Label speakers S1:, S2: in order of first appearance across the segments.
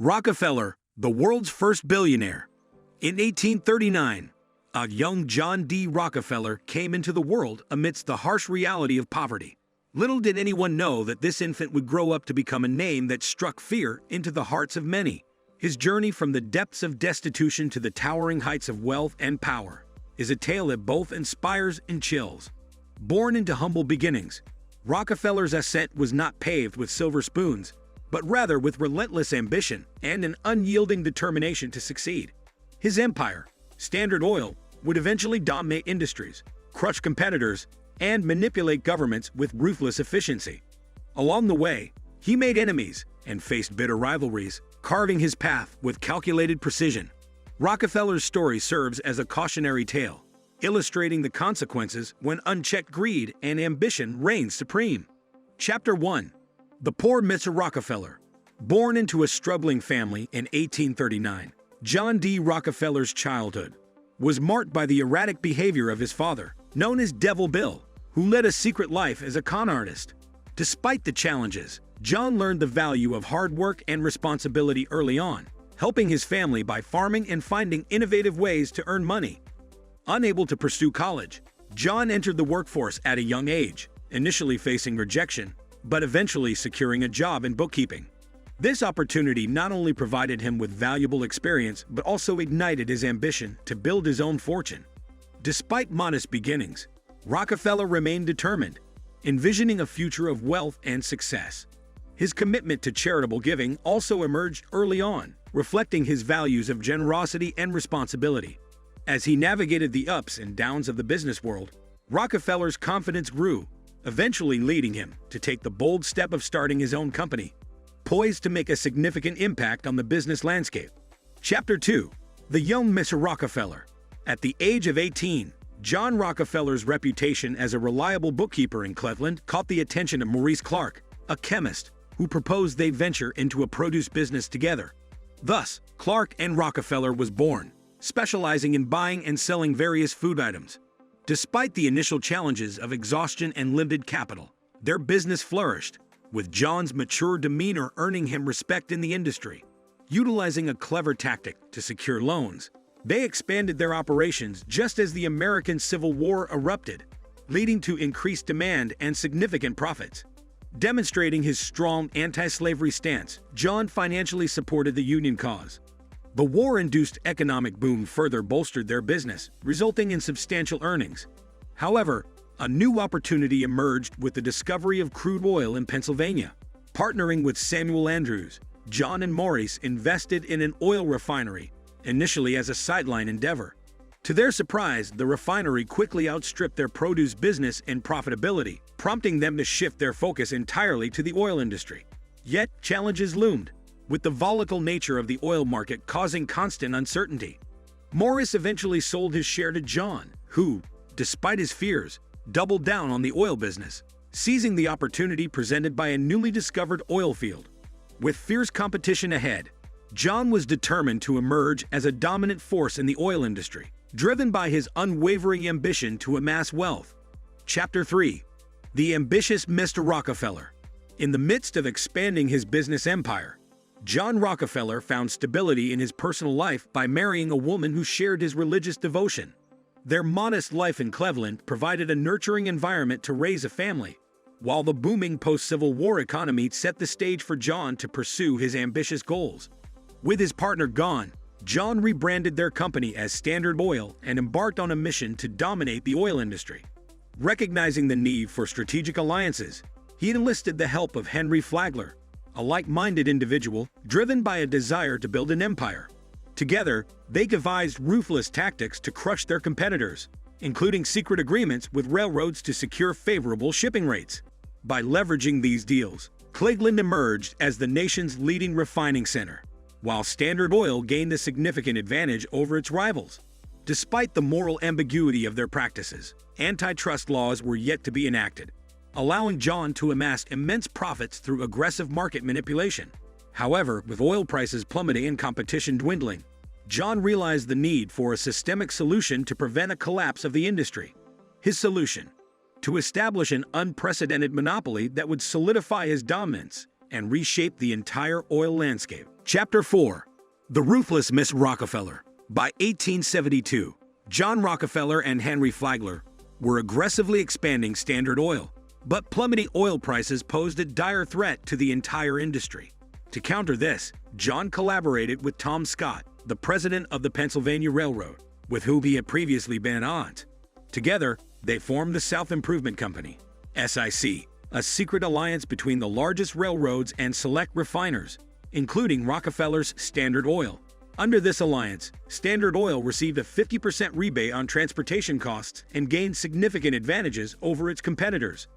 S1: Rockefeller, the world's first billionaire. In 1839, a young John D. Rockefeller came into the world amidst the harsh reality of poverty. Little did anyone know that this infant would grow up to become a name that struck fear into the hearts of many. His journey from the depths of destitution to the towering heights of wealth and power is a tale that both inspires and chills. Born into humble beginnings, Rockefeller's ascent was not paved with silver spoons, but rather with relentless ambition and an unyielding determination to succeed. His empire, Standard Oil, would eventually dominate industries, crush competitors, and manipulate governments with ruthless efficiency. Along the way, he made enemies and faced bitter rivalries, carving his path with calculated precision. Rockefeller's story serves as a cautionary tale, illustrating the consequences when unchecked greed and ambition reign supreme. Chapter 1. The poor Mr. Rockefeller. Born into a struggling family in 1839, John D. Rockefeller's childhood was marked by the erratic behavior of his father, known as Devil Bill, who led a secret life as a con artist. Despite the challenges, John learned the value of hard work and responsibility early on, helping his family by farming and finding innovative ways to earn money. Unable to pursue college, John entered the workforce at a young age, initially facing rejection, but eventually securing a job in bookkeeping. This opportunity not only provided him with valuable experience, but also ignited his ambition to build his own fortune. Despite modest beginnings, Rockefeller remained determined, envisioning a future of wealth and success. His commitment to charitable giving also emerged early on, reflecting his values of generosity and responsibility. As he navigated the ups and downs of the business world, Rockefeller's confidence grew, eventually leading him to take the bold step of starting his own company, poised to make a significant impact on the business landscape. Chapter 2. The young Mr. Rockefeller. At the age of 18, John Rockefeller's reputation as a reliable bookkeeper in Cleveland caught the attention of Maurice Clark, a chemist, who proposed they venture into a produce business together. Thus, Clark and Rockefeller was born, specializing in buying and selling various food items. Despite the initial challenges of exhaustion and limited capital, their business flourished, with John's mature demeanor earning him respect in the industry. Utilizing a clever tactic to secure loans, they expanded their operations just as the American Civil War erupted, leading to increased demand and significant profits. Demonstrating his strong anti-slavery stance, John financially supported the Union cause. The war-induced economic boom further bolstered their business, resulting in substantial earnings. However, a new opportunity emerged with the discovery of crude oil in Pennsylvania. Partnering with Samuel Andrews, John and Maurice invested in an oil refinery, initially as a sideline endeavor. To their surprise, the refinery quickly outstripped their produce business in profitability, prompting them to shift their focus entirely to the oil industry. Yet, challenges loomed, with the volatile nature of the oil market causing constant uncertainty. Maurice eventually sold his share to John, who, despite his fears, doubled down on the oil business, seizing the opportunity presented by a newly discovered oil field. With fierce competition ahead, John was determined to emerge as a dominant force in the oil industry, driven by his unwavering ambition to amass wealth. Chapter 3. The ambitious Mr. Rockefeller. In the midst of expanding his business empire, John Rockefeller found stability in his personal life by marrying a woman who shared his religious devotion. Their modest life in Cleveland provided a nurturing environment to raise a family, while the booming post-Civil War economy set the stage for John to pursue his ambitious goals. With his partner gone, John rebranded their company as Standard Oil and embarked on a mission to dominate the oil industry. Recognizing the need for strategic alliances, he enlisted the help of Henry Flagler, a like-minded individual driven by a desire to build an empire. Together, they devised ruthless tactics to crush their competitors, including secret agreements with railroads to secure favorable shipping rates. By leveraging these deals, Cleveland emerged as the nation's leading refining center, while Standard Oil gained a significant advantage over its rivals. Despite the moral ambiguity of their practices, antitrust laws were yet to be enacted, allowing John to amass immense profits through aggressive market manipulation. However, with oil prices plummeting and competition dwindling, John realized the need for a systemic solution to prevent a collapse of the industry. His solution: to establish an unprecedented monopoly that would solidify his dominance and reshaped the entire oil landscape. Chapter 4. The Ruthless Miss Rockefeller. By 1872, John Rockefeller and Henry Flagler were aggressively expanding Standard Oil, but plummeting oil prices posed a dire threat to the entire industry. To counter this, John collaborated with Tom Scott, the president of the Pennsylvania Railroad, with whom he had previously been at odds. Together, they formed the South Improvement Company, SIC, a secret alliance between the largest railroads and select refiners, including Rockefeller's Standard Oil. Under this alliance, Standard Oil received a 50% rebate on transportation costs and gained significant advantages over its competitors.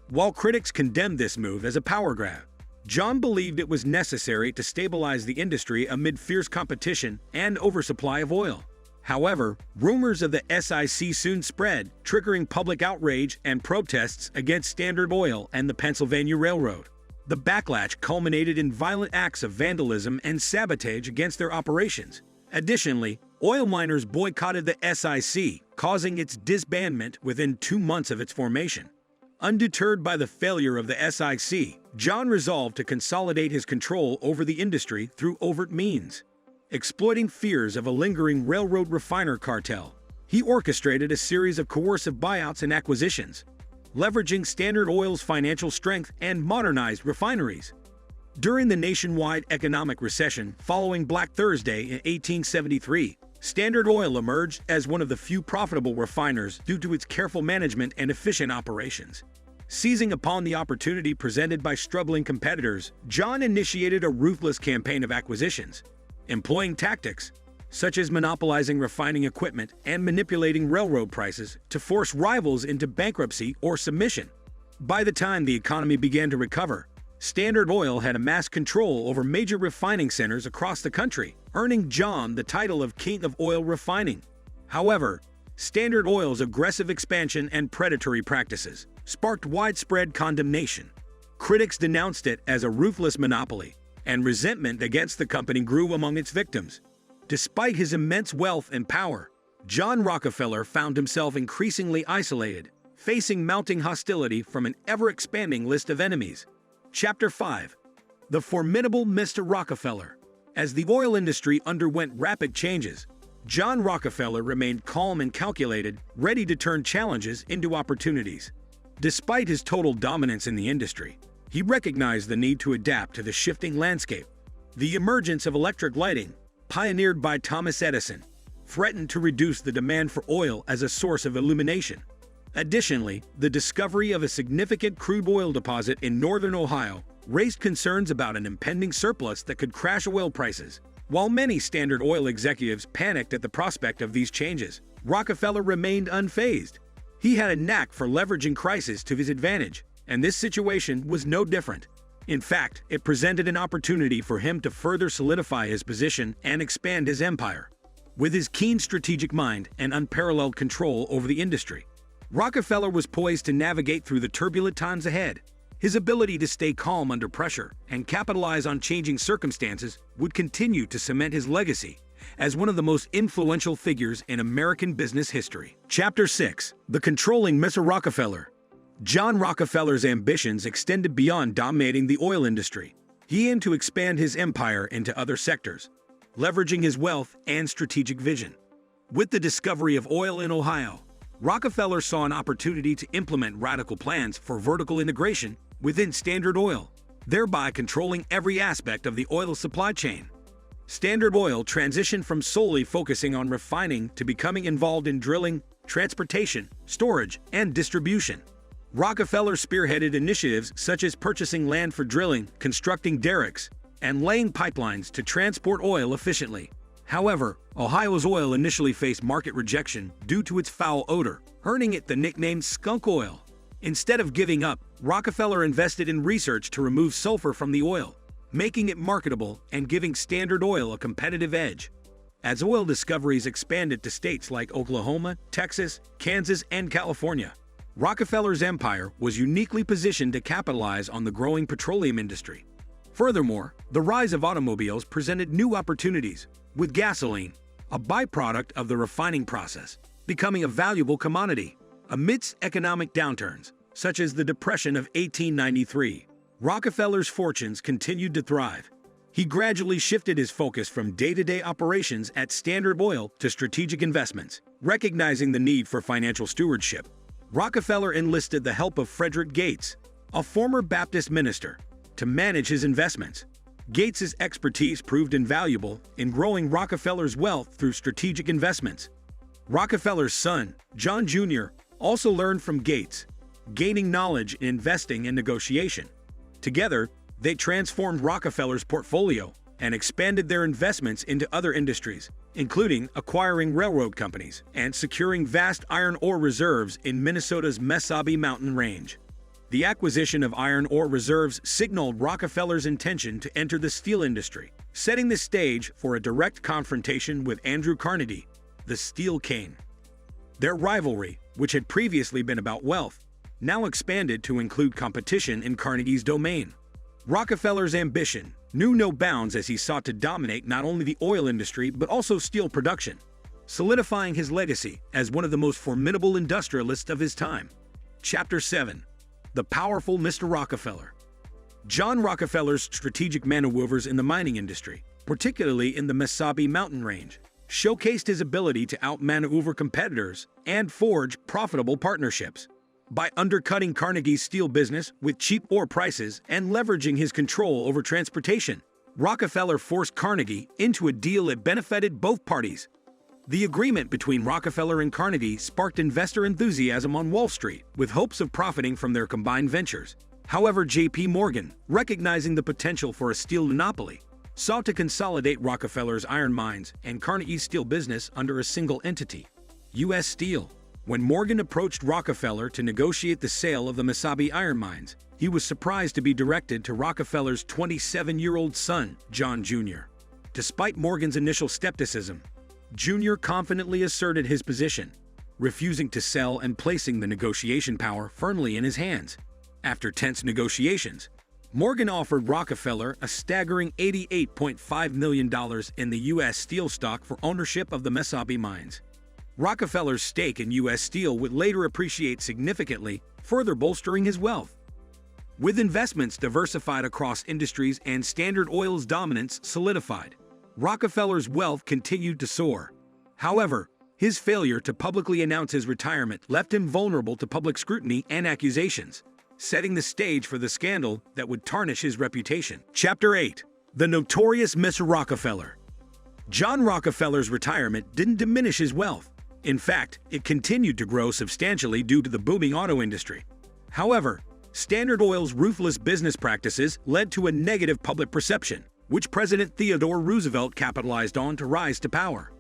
S1: While critics condemned this move as a power grab, John believed it was necessary to stabilize the industry amid fierce competition and oversupply of oil. However, rumors of the SIC soon spread, triggering public outrage and protests against Standard Oil and the Pennsylvania Railroad. The backlash culminated in violent acts of vandalism and sabotage against their operations. Additionally, oil miners boycotted the SIC, causing its disbandment within 2 months of its formation. Undeterred by the failure of the SIC, John resolved to consolidate his control over the industry through overt means. Exploiting fears of a lingering railroad refiner cartel, he orchestrated a series of coercive buyouts and acquisitions, leveraging Standard Oil's financial strength and modernized refineries. During the nationwide economic recession following Black Thursday in 1873, Standard Oil emerged as one of the few profitable refiners due to its careful management and efficient operations. Seizing upon the opportunity presented by struggling competitors, John initiated a ruthless campaign of acquisitions, employing tactics such as monopolizing refining equipment and manipulating railroad prices to force rivals into bankruptcy or submission. By the time the economy began to recover, Standard Oil had amassed control over major refining centers across the country, earning John the title of King of Oil Refining. However, Standard Oil's aggressive expansion and predatory practices sparked widespread condemnation. Critics denounced it as a ruthless monopoly, and resentment against the company grew among its victims. Despite his immense wealth and power, John Rockefeller found himself increasingly isolated, facing mounting hostility from an ever-expanding list of enemies. Chapter 5. The Formidable Mr. Rockefeller. As the oil industry underwent rapid changes, John Rockefeller remained calm and calculated, ready to turn challenges into opportunities. Despite his total dominance in the industry, he recognized the need to adapt to the shifting landscape. The emergence of electric lighting, pioneered by Thomas Edison, threatened to reduce the demand for oil as a source of illumination. Additionally, the discovery of a significant crude oil deposit in northern Ohio raised concerns about an impending surplus that could crash oil prices. While many Standard Oil executives panicked at the prospect of these changes, Rockefeller remained unfazed. He had a knack for leveraging crisis to his advantage, and this situation was no different. In fact, it presented an opportunity for him to further solidify his position and expand his empire. With his keen strategic mind and unparalleled control over the industry, Rockefeller was poised to navigate through the turbulent times ahead. His ability to stay calm under pressure and capitalize on changing circumstances would continue to cement his legacy as one of the most influential figures in American business history. Chapter 6. The Controlling Mr. Rockefeller. John Rockefeller's ambitions extended beyond dominating the oil industry. He aimed to expand his empire into other sectors, leveraging his wealth and strategic vision. With the discovery of oil in Ohio, Rockefeller saw an opportunity to implement radical plans for vertical integration within Standard Oil, thereby controlling every aspect of the oil supply chain. Standard Oil transitioned from solely focusing on refining to becoming involved in drilling, transportation, storage, and distribution. Rockefeller spearheaded initiatives such as purchasing land for drilling, constructing derricks, and laying pipelines to transport oil efficiently. However, Ohio's oil initially faced market rejection due to its foul odor, earning it the nickname skunk oil. Instead of giving up, Rockefeller invested in research to remove sulfur from the oil, making it marketable and giving Standard Oil a competitive edge. As oil discoveries expanded to states like Oklahoma, Texas, Kansas, and California, Rockefeller's empire was uniquely positioned to capitalize on the growing petroleum industry. Furthermore, the rise of automobiles presented new opportunities, with gasoline, a byproduct of the refining process, becoming a valuable commodity. Amidst economic downturns, such as the Depression of 1893, Rockefeller's fortunes continued to thrive. He gradually shifted his focus from day-to-day operations at Standard Oil to strategic investments, recognizing the need for financial stewardship. Rockefeller enlisted the help of Frederick Gates, a former Baptist minister, to manage his investments. Gates's expertise proved invaluable in growing Rockefeller's wealth through strategic investments. Rockefeller's son, John Jr., also learned from Gates, gaining knowledge in investing and negotiation. Together, they transformed Rockefeller's portfolio and expanded their investments into other industries, including acquiring railroad companies and securing vast iron ore reserves in Minnesota's Mesabi Mountain Range. The acquisition of iron ore reserves signaled Rockefeller's intention to enter the steel industry, setting the stage for a direct confrontation with Andrew Carnegie, the Steel King. Their rivalry, which had previously been about wealth, now expanded to include competition in Carnegie's domain. Rockefeller's ambition knew no bounds as he sought to dominate not only the oil industry but also steel production, solidifying his legacy as one of the most formidable industrialists of his time. Chapter 7. The Powerful Mr. Rockefeller. John Rockefeller's strategic maneuvers in the mining industry, particularly in the Mesabi Mountain Range, showcased his ability to outmaneuver competitors and forge profitable partnerships. By undercutting Carnegie's steel business with cheap ore prices and leveraging his control over transportation, Rockefeller forced Carnegie into a deal that benefited both parties. The agreement between Rockefeller and Carnegie sparked investor enthusiasm on Wall Street, with hopes of profiting from their combined ventures. However, J.P. Morgan, recognizing the potential for a steel monopoly, sought to consolidate Rockefeller's iron mines and Carnegie's steel business under a single entity, U.S. Steel. When Morgan approached Rockefeller to negotiate the sale of the Mesabi iron mines, he was surprised to be directed to Rockefeller's 27-year-old son, John Jr. Despite Morgan's initial skepticism, Jr. confidently asserted his position, refusing to sell and placing the negotiation power firmly in his hands. After tense negotiations, Morgan offered Rockefeller a staggering $88.5 million in the U.S. Steel stock for ownership of the Mesabi mines. Rockefeller's stake in U.S. Steel would later appreciate significantly, further bolstering his wealth. With investments diversified across industries and Standard Oil's dominance solidified, Rockefeller's wealth continued to soar. However, his failure to publicly announce his retirement left him vulnerable to public scrutiny and accusations, setting the stage for the scandal that would tarnish his reputation. Chapter 8. The Notorious Mr. Rockefeller. John Rockefeller's retirement didn't diminish his wealth. In fact, it continued to grow substantially due to the booming auto industry. However, Standard Oil's ruthless business practices led to a negative public perception, which President Theodore Roosevelt capitalized on to rise to power.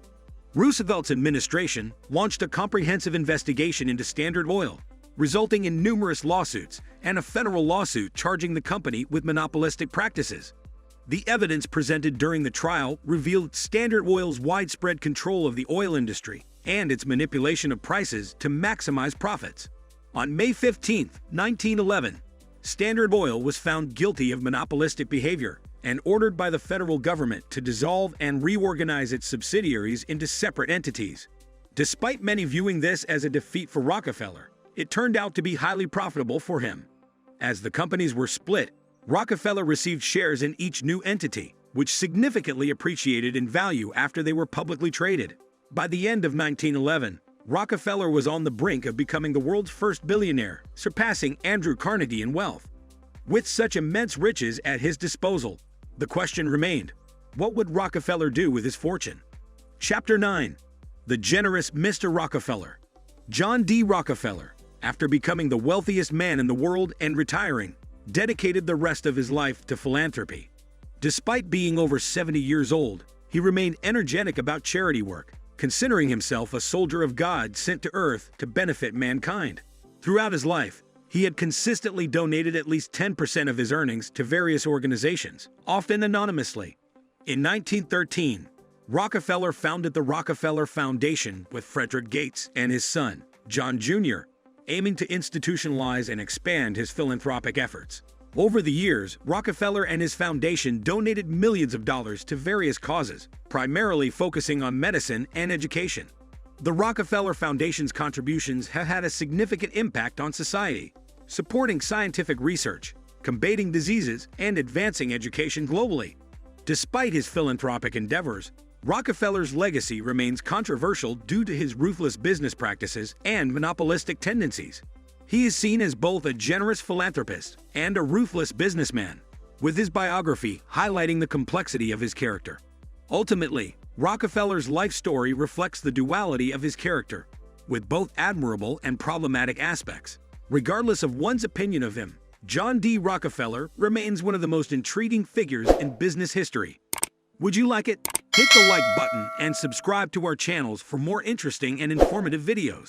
S1: Roosevelt's administration launched a comprehensive investigation into Standard Oil, resulting in numerous lawsuits and a federal lawsuit charging the company with monopolistic practices. The evidence presented during the trial revealed Standard Oil's widespread control of the oil industry and its manipulation of prices to maximize profits. On May 15, 1911, Standard Oil was found guilty of monopolistic behavior and ordered by the federal government to dissolve and reorganize its subsidiaries into separate entities. Despite many viewing this as a defeat for Rockefeller, it turned out to be highly profitable for him. As the companies were split, Rockefeller received shares in each new entity, which significantly appreciated in value after they were publicly traded. By the end of 1911, Rockefeller was on the brink of becoming the world's first billionaire, surpassing Andrew Carnegie in wealth. With such immense riches at his disposal, the question remained, what would Rockefeller do with his fortune? Chapter 9. The Generous Mr. Rockefeller. John D. Rockefeller, after becoming the wealthiest man in the world and retiring, dedicated the rest of his life to philanthropy. Despite being over 70 years old, he remained energetic about charity work, considering himself a soldier of God sent to earth to benefit mankind. Throughout his life, he had consistently donated at least 10% of his earnings to various organizations, often anonymously. In 1913, Rockefeller founded the Rockefeller Foundation with Frederick Gates and his son, John Jr., aiming to institutionalize and expand his philanthropic efforts. Over the years, Rockefeller and his foundation donated millions of dollars to various causes, primarily focusing on medicine and education. The Rockefeller Foundation's contributions have had a significant impact on society, supporting scientific research, combating diseases, and advancing education globally. Despite his philanthropic endeavors, Rockefeller's legacy remains controversial due to his ruthless business practices and monopolistic tendencies. He is seen as both a generous philanthropist and a ruthless businessman, with his biography highlighting the complexity of his character. Ultimately, Rockefeller's life story reflects the duality of his character, with both admirable and problematic aspects. Regardless of one's opinion of him, John D. Rockefeller remains one of the most intriguing figures in business history. Would you like it? Hit the like button and subscribe to our channels for more interesting and informative videos.